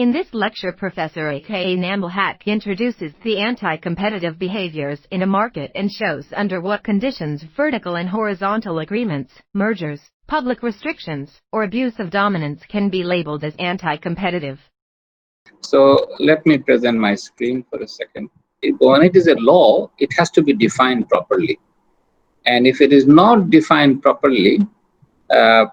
In this lecture, Professor aka Namalhack introduces the anti-competitive behaviors in a market and shows under what conditions vertical and horizontal agreements, mergers, public restrictions, or abuse of dominance can be labeled as anti-competitive. So let me present my screen for a second. When it is a law, it has to be defined properly. And if it is not defined properly, there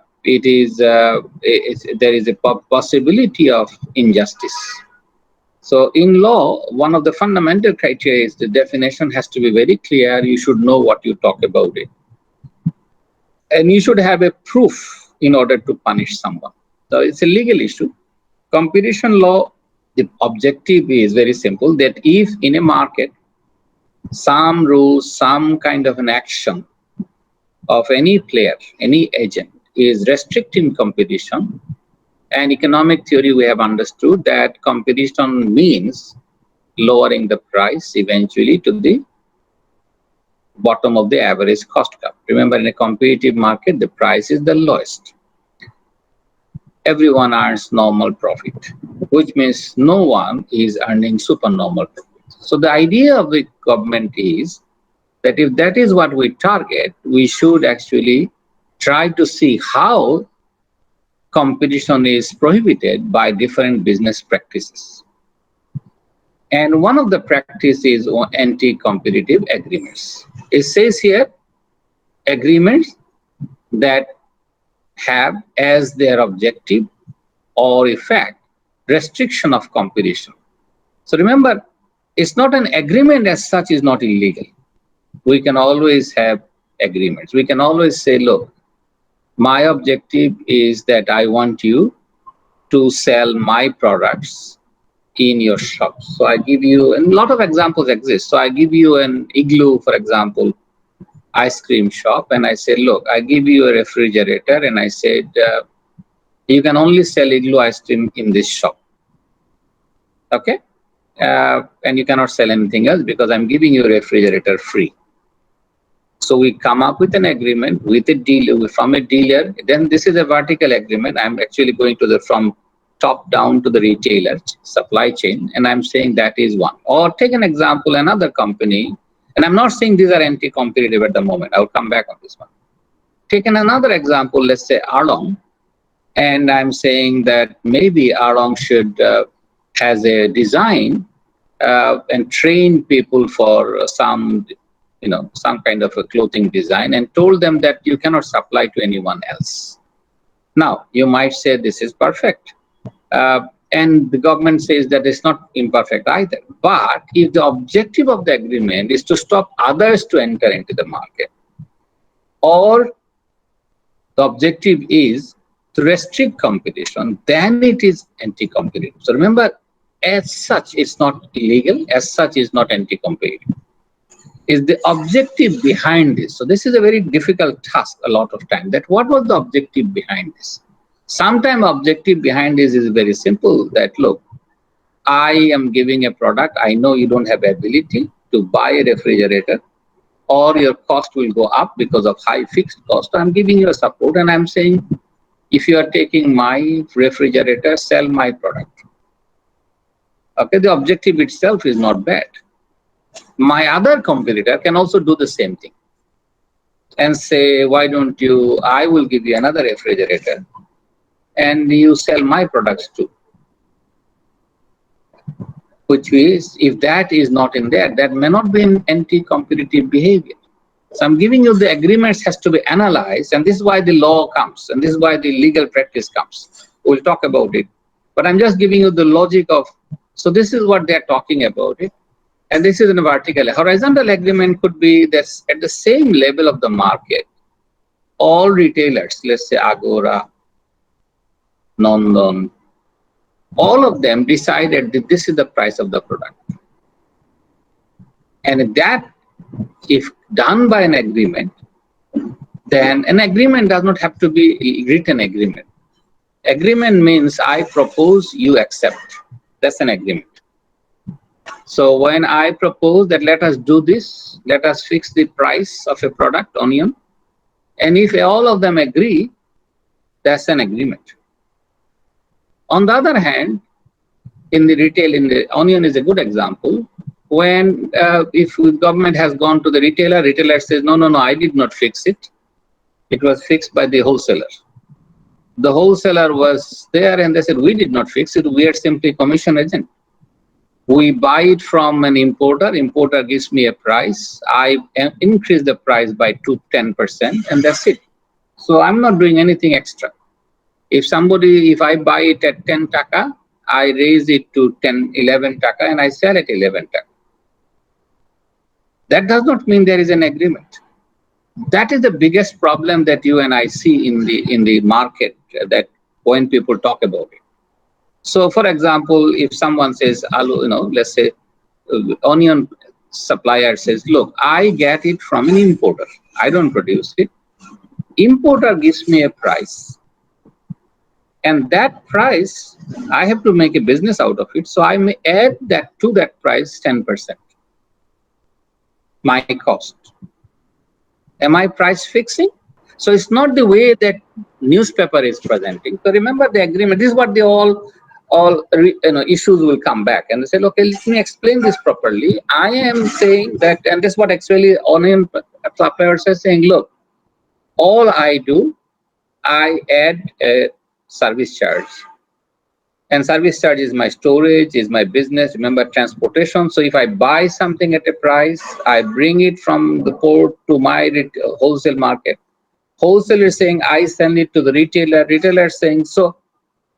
is a possibility of injustice. So in law, one of the fundamental criteria is the definition has to be very clear. You should know what you talk about it. And you should have a proof in order to punish someone. So it's a legal issue. Competition law, the objective is very simple, that if in a market, some rules, some kind of an action of any player, any agent is restricting competition, and economic theory we have understood that competition means lowering the price eventually to the bottom of the average cost curve. Remember, in a competitive market, the price is the lowest. Everyone earns normal profit, which means no one is earning supernormal profit. So the idea of the government is that if that is what we target, we should actually try to see how competition is prohibited by different business practices. And one of the practices is anti-competitive agreements. It says here, agreements that have as their objective or effect restriction of competition. So remember, it's not an agreement as such is not illegal. We can always have agreements. We can always say, look, my objective is that I want you to sell my products in your shop. So I give you, and a lot of examples exist. So I give you an Igloo, for example, ice cream shop, and I say, look, I give you a refrigerator, and I said, you can only sell Igloo ice cream in this shop. Okay? And you cannot sell anything else because I'm giving you a refrigerator free. So we come up with an agreement with a dealer, from a dealer. Then this is a vertical agreement. I'm actually going to the from top down to the retailer supply chain, and I'm saying that is one. Or take an example, another company, and I'm not saying these are anti-competitive at the moment. I'll come back on this one. Taking another example, let's say Arlong, and I'm saying that maybe Arlong should has a design and train people for some kind of a clothing design, and told them that you cannot supply to anyone else. Now, you might say this is perfect. And the government says that it's not imperfect either. But if the objective of the agreement is to stop others to enter into the market, or the objective is to restrict competition, then it is anti-competitive. So remember, as such, it's not illegal. As such, it's not anti-competitive. Is the objective behind this. So this is a very difficult task a lot of time, that what was the objective behind this? Sometimes objective behind this is very simple, that look, I am giving a product, I know you don't have ability to buy a refrigerator, or your cost will go up because of high fixed cost. I'm giving you a support, and I'm saying, if you are taking my refrigerator, sell my product. Okay, the objective itself is not bad. My other competitor can also do the same thing and say, why don't you, I will give you another refrigerator and you sell my products too. Which is, if that is not in there, that may not be an anti-competitive behavior. So I'm giving you the agreements has to be analyzed, and this is why the law comes, and this is why the legal practice comes. We'll talk about it. But I'm just giving you the logic of, so this is what they're talking about it. And this is in a vertical. Horizontal agreement could be this at the same level of the market. All retailers, let's say Agora, Nondan, all of them decided that this is the price of the product. And that, if done by an agreement, then an agreement does not have to be written agreement. Agreement means I propose, you accept. That's an agreement. So when I propose that let us do this, let us fix the price of a product, onion, and if all of them agree, that's an agreement. On the other hand, in the retail, in the onion is a good example. When if the government has gone to the retailer, retailer says, no, no, no, I did not fix it. It was fixed by the wholesaler. The wholesaler was there and they said, we did not fix it. We are simply commission agent. We buy it from an importer. Importer gives me a price. I increase the price by 10%, and that's it. So I'm not doing anything extra. If I buy it at 10 taka, I raise it to 10, 11 taka, and I sell at 11 taka. That does not mean there is an agreement. That is the biggest problem that you and I see in the market, that when people talk about it. So, for example, if someone says, let's say, onion supplier says, look, I get it from an importer. I don't produce it. Importer gives me a price. And that price, I have to make a business out of it. So I may add that to that price 10%. My cost. Am I price fixing? So it's not the way that newspaper is presenting. So remember the agreement. This is what they all issues will come back and they say, okay, let me explain this properly. I am saying that, and this is what actually onion suppliers are saying. Look, all I do, I add a service charge. And service charge is my storage, is my business, remember transportation. So if I buy something at a price, I bring it from the port to my wholesale market. Wholesaler is saying, I send it to the retailer. Retailer is saying, so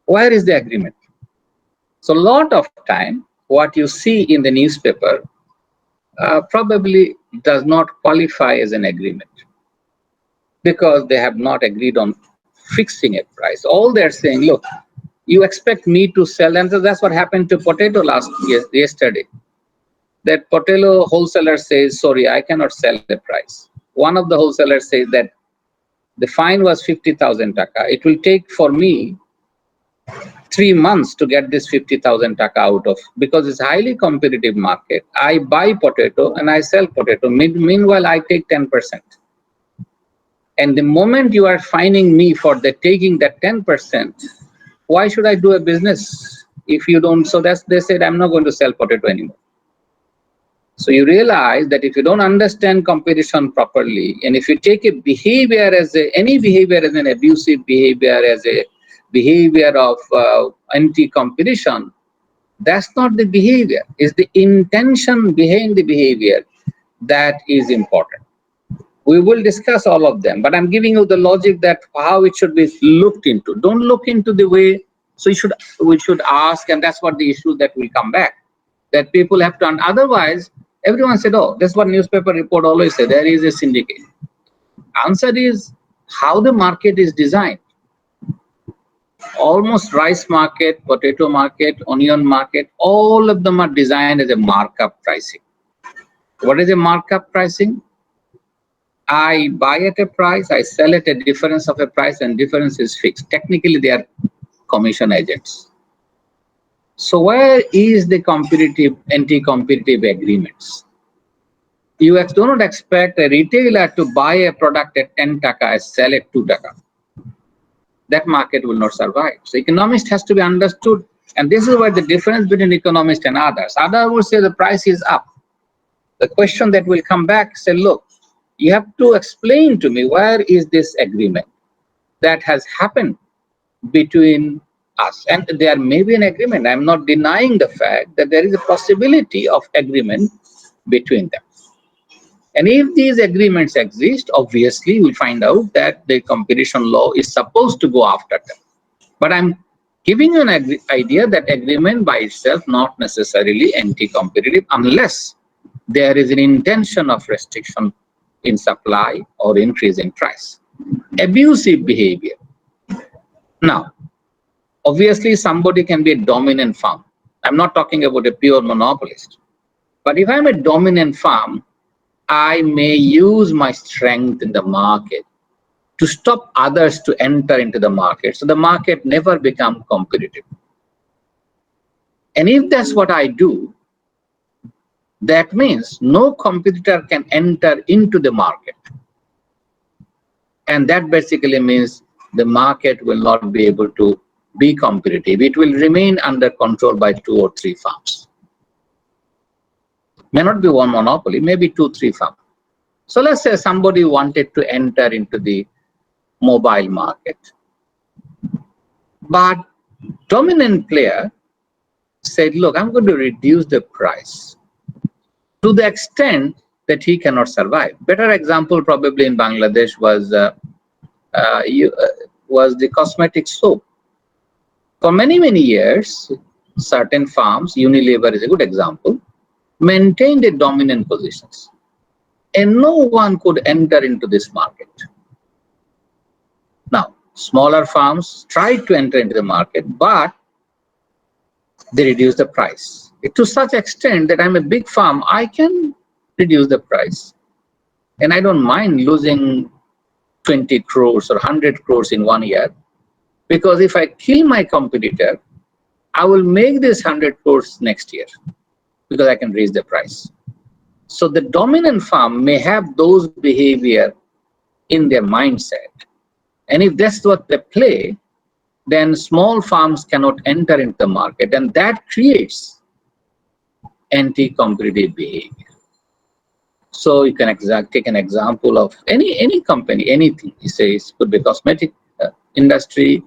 where is the agreement? So a lot of time, what you see in the newspaper probably does not qualify as an agreement because they have not agreed on fixing a price. All they're saying, look, you expect me to sell, and so that's what happened to potato yesterday. That potato wholesaler says, sorry, I cannot sell the price. One of the wholesalers says that the fine was 50,000 taka. It will take for me 3 months to get this 50,000 taka out of, because it's a highly competitive market. I buy potato and I sell potato. Meanwhile, I take 10%. And the moment you are fining me for taking that 10%, why should I do a business if you don't? So they said, I'm not going to sell potato anymore. So you realize that if you don't understand competition properly, and if you take a behavior any behavior as an abusive behavior, as a behavior of anti-competition, that's not the behavior. It's the intention behind the behavior that is important. We will discuss all of them, but I'm giving you the logic that how it should be looked into. Don't look into the way. So we should ask, and that's what the issue that will come back. That people have to, otherwise, everyone said, oh, that's what newspaper report always say, there is a syndicate. Answer is how the market is designed. Almost rice market, potato market, onion market, all of them are designed as a markup pricing. What is a markup pricing? I buy at a price, I sell at a difference of a price, and difference is fixed. Technically, they are commission agents. So where is the anti-competitive agreements? You do not expect a retailer to buy a product at 10 taka and sell at 2 taka. That market will not survive. So economist has to be understood. And this is where the difference between economist and others. Others will say the price is up. The question that will come back, say, look, you have to explain to me where is this agreement that has happened between us. And there may be an agreement. I'm not denying the fact that there is a possibility of agreement between them. And if these agreements exist, obviously we'll find out that the competition law is supposed to go after them. But I'm giving you an idea that agreement by itself not necessarily anti-competitive unless there is an intention of restriction in supply or increase in price. Abusive behavior. Now, obviously somebody can be a dominant firm. I'm not talking about a pure monopolist. But if I'm a dominant firm, I may use my strength in the market to stop others to enter into the market. So the market never become competitive. And if that's what I do, that means no competitor can enter into the market. And that basically means the market will not be able to be competitive, it will remain under control by 2 or 3 firms. May not be one monopoly, maybe 2, 3 firms. So let's say somebody wanted to enter into the mobile market, but dominant player said, look, I'm going to reduce the price to the extent that he cannot survive. Better example probably in Bangladesh was the cosmetic soap. For many, many years, certain farms, Unilever is a good example, maintained a dominant positions. And no one could enter into this market. Now, smaller farms tried to enter into the market, but they reduced the price. To such extent that I'm a big farm, I can reduce the price. And I don't mind losing 20 crores or 100 crores in 1 year, because if I kill my competitor, I will make this 100 crores next year because I can raise the price. So the dominant farm may have those behavior in their mindset. And if that's what they play, then small farms cannot enter into the market, and that creates anti-competitive behavior. So you can take an example of any company, anything. You say it could be cosmetic industry,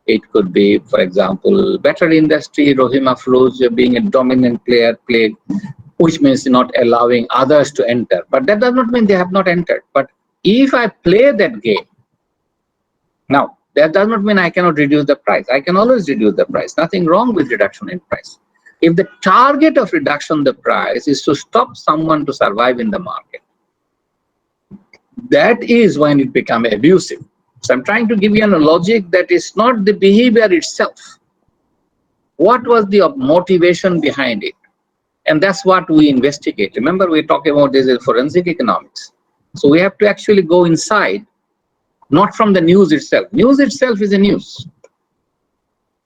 it could be, for example, battery industry, Rohima Flows being a dominant player, which means not allowing others to enter. But that does not mean they have not entered. But if I play that game, now, that does not mean I cannot reduce the price. I can always reduce the price. Nothing wrong with reduction in price. If the target of reduction in the price is to stop someone to survive in the market, that is when it becomes abusive. So I'm trying to give you a logic that is not the behavior itself. What was the motivation behind it? And that's what we investigate. Remember, we're talking about this in forensic economics. So we have to actually go inside, not from the news itself. News itself is a news.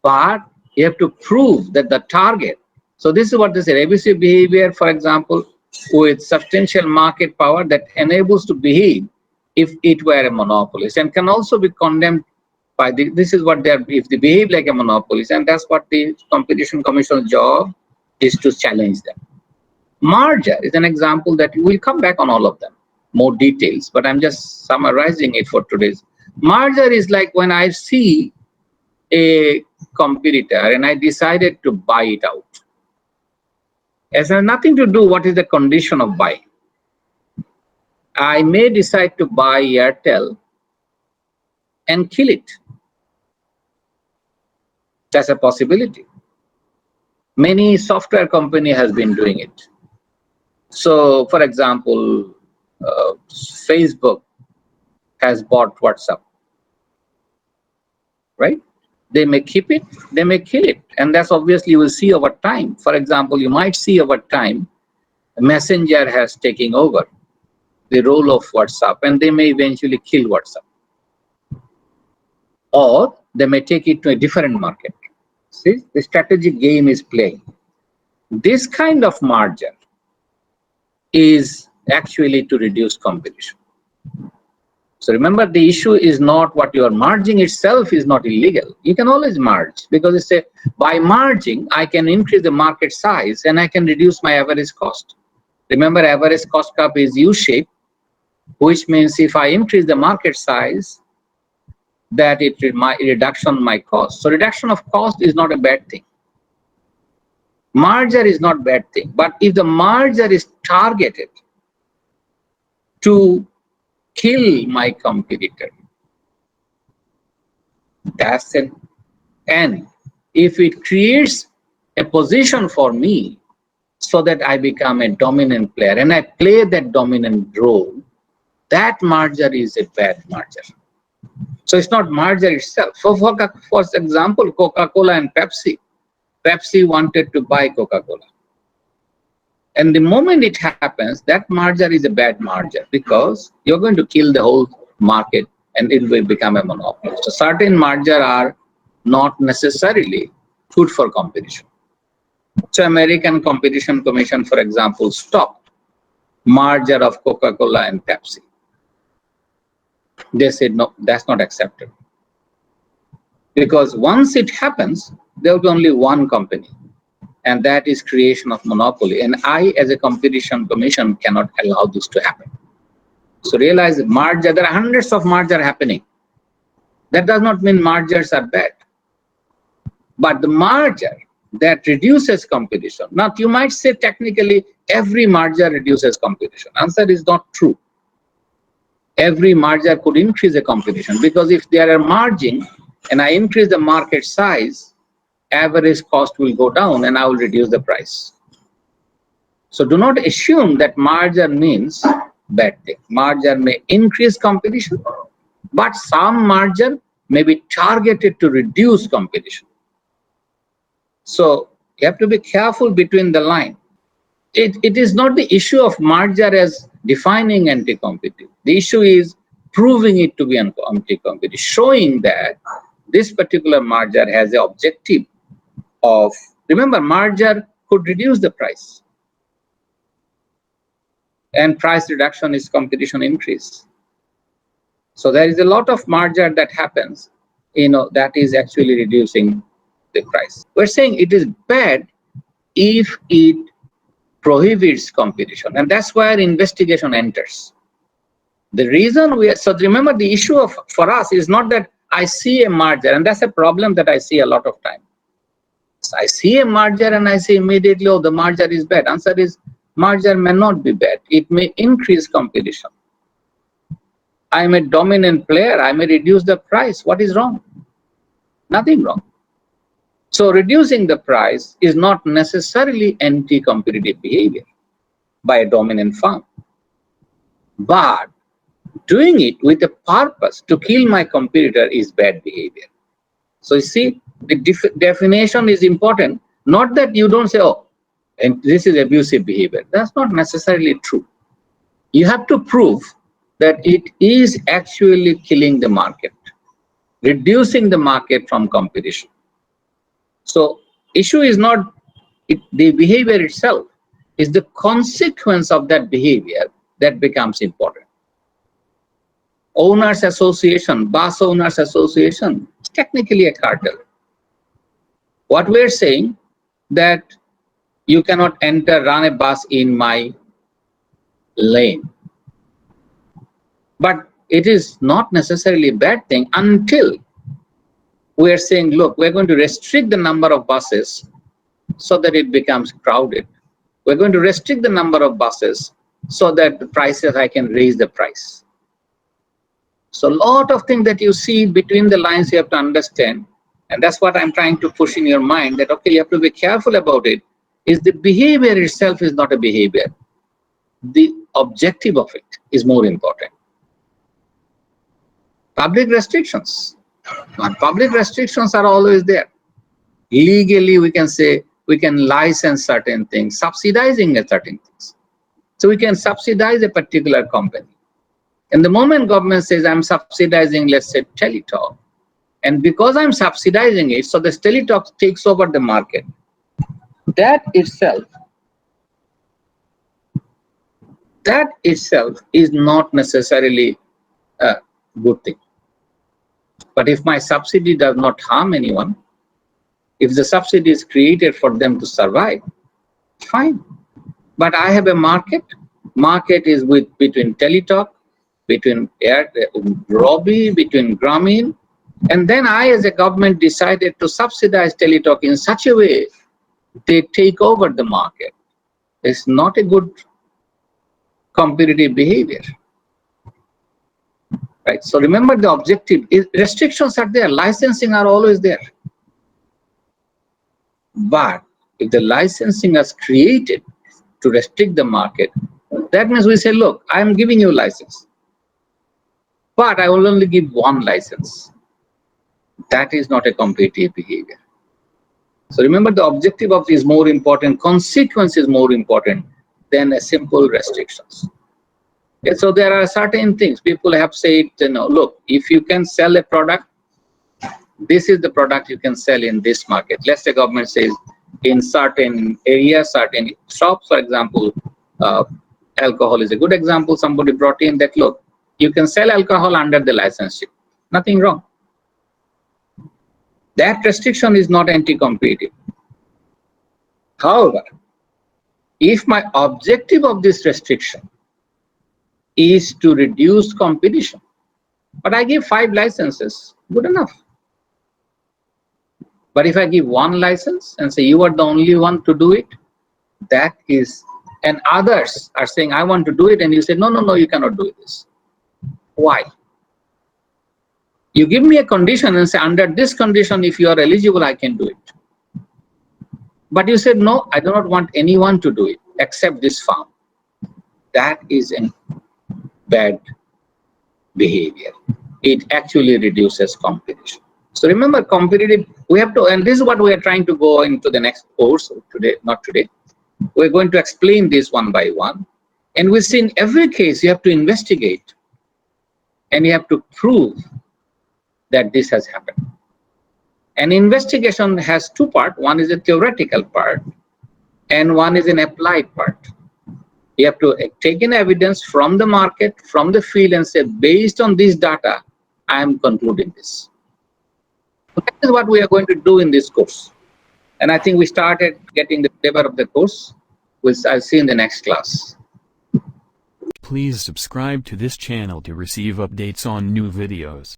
But you have to prove that the target. So this is what they say, abusive behavior, for example, with substantial market power that enables to behave if it were a monopolist, and can also be condemned by this is what they're, if they behave like a monopolist, and that's what the Competition Commission's job is, to challenge them. Merger is an example that we'll come back on all of them, more details, but I'm just summarizing it for today's. Merger is like when I see a competitor and I decided to buy it out. It has nothing to do what is the condition of buying. I may decide to buy Airtel and kill it. That's a possibility. Many software company has been doing it. So, for example, Facebook has bought WhatsApp, right? They may keep it, they may kill it, and that's obviously you will see over time. For example, you might see over time, Messenger has taken over the role of WhatsApp, and they may eventually kill WhatsApp, or they may take it to a different market. See, the strategic game is playing. This kind of merger is actually to reduce competition. So remember, the issue is not what you are merging itself is not illegal. You can always merge, because it's a, by merging, I can increase the market size and I can reduce my average cost. Remember, average cost curve is U-shaped, which means if I increase the market size, that it reduction in my cost. So reduction of cost is not a bad thing. Merger is not bad thing, but if the merger is targeted to kill my competitor, that's it. And if it creates a position for me so that I become a dominant player and I play that dominant role, that merger is a bad merger. So it's not merger itself. So for example, Coca-Cola and Pepsi. Pepsi wanted to buy Coca-Cola. And the moment it happens, that merger is a bad merger, because you're going to kill the whole market and it will become a monopoly. So certain mergers are not necessarily good for competition. So American Competition Commission, for example, stopped merger of Coca-Cola and Pepsi. They said, no, that's not acceptable. Because once it happens, there will be only one company, and that is creation of monopoly. And I, as a competition commission, cannot allow this to happen. So realize that merger, there are hundreds of mergers happening. That does not mean mergers are bad. But the merger that reduces competition. Now, you might say technically every merger reduces competition. Answer is not true. Every merger could increase the competition, because if they are merging and I increase the market size, average cost will go down and I will reduce the price. So do not assume that merger means bad thing. Merger may increase competition, but some merger may be targeted to reduce competition. So you have to be careful between the line. It is not the issue of merger as defining anti-competitive. The issue is proving it to be anti-competitive, showing that this particular merger has the objective of, remember, merger could reduce the price. And price reduction is competition increase. So there is a lot of merger that happens, that is actually reducing the price. We're saying it is bad if it prohibits competition, and that's where investigation enters. The reason so remember, the issue for us is not that I see a merger, and that's a problem that I see a lot of time. So I see a merger and I say immediately, oh, the merger is bad. Answer is, merger may not be bad. It may increase competition. I am a dominant player. I may reduce the price. What is wrong? Nothing wrong. So reducing the price is not necessarily anti-competitive behavior by a dominant firm. But doing it with a purpose to kill my competitor is bad behavior. So you see, the definition is important. Not that you don't say, oh, and this is abusive behavior. That's not necessarily true. You have to prove that it is actually killing the market, reducing the market from competition. So issue is not the behavior itself, is the consequence of that behavior that becomes important. Owners association, bus owners association, is technically a cartel. What we're saying, that you cannot run a bus in my lane. But it is not necessarily a bad thing until we are saying, look, we're going to restrict the number of buses so that it becomes crowded. We're going to restrict the number of buses so that the prices, I can raise the price. So a lot of things that you see between the lines you have to understand. And that's what I'm trying to push in your mind, that, okay, you have to be careful about it. Is the behavior itself is not a behavior. The objective of it is more important. Public restrictions. Public restrictions are always there. Legally, we can say we can license certain things, subsidizing certain things. So we can subsidize a particular company. And the moment government says, I'm subsidizing, let's say, Teletalk, and because I'm subsidizing it, so the Teletalk takes over the market, that itself is not necessarily a good thing. But if my subsidy does not harm anyone, if the subsidy is created for them to survive, fine. But I have a market. Market is between Teletalk, between Robi, between Grameen, and then I, as a government, decided to subsidize Teletalk in such a way they take over the market. It's not a good competitive behavior. Right? So remember, the objective is, restrictions are there, licensing are always there. But if the licensing is created to restrict the market, that means we say, look, I'm giving you a license, but I will only give one license. That is not a competitive behavior. So remember, the objective of it is more important, consequence is more important than a simple restrictions. Okay, so there are certain things people have said, look, if you can sell a product, this is the product you can sell in this market. Let's say government says in certain areas, certain shops, for example, alcohol is a good example. Somebody brought in that, look, you can sell alcohol under the licenseship. Nothing wrong. That restriction is not anti-competitive. However, if my objective of this restriction is to reduce competition, but I give 5 licenses, good enough. But if I give 1 license and say you are the only one to do it, that is, and others are saying I want to do it, and you say no, no, no, you cannot do this. Why? You give me a condition and say under this condition, if you are eligible, I can do it. But you said no, I do not want anyone to do it except this farm. That is a bad behavior. It actually reduces competition. So remember, competitive, we have to, and this is what we are trying to go into the next course today, not today. We're going to explain this one by one. And we see in every case, you have to investigate and you have to prove that this has happened. An investigation has 2 parts. One is a theoretical part and one is an applied part. You have to take in evidence from the market, from the field, and say, based on this data, I am concluding this. That is what we are going to do in this course. And I think we started getting the flavor of the course, which I'll see in the next class. Please subscribe to this channel to receive updates on new videos.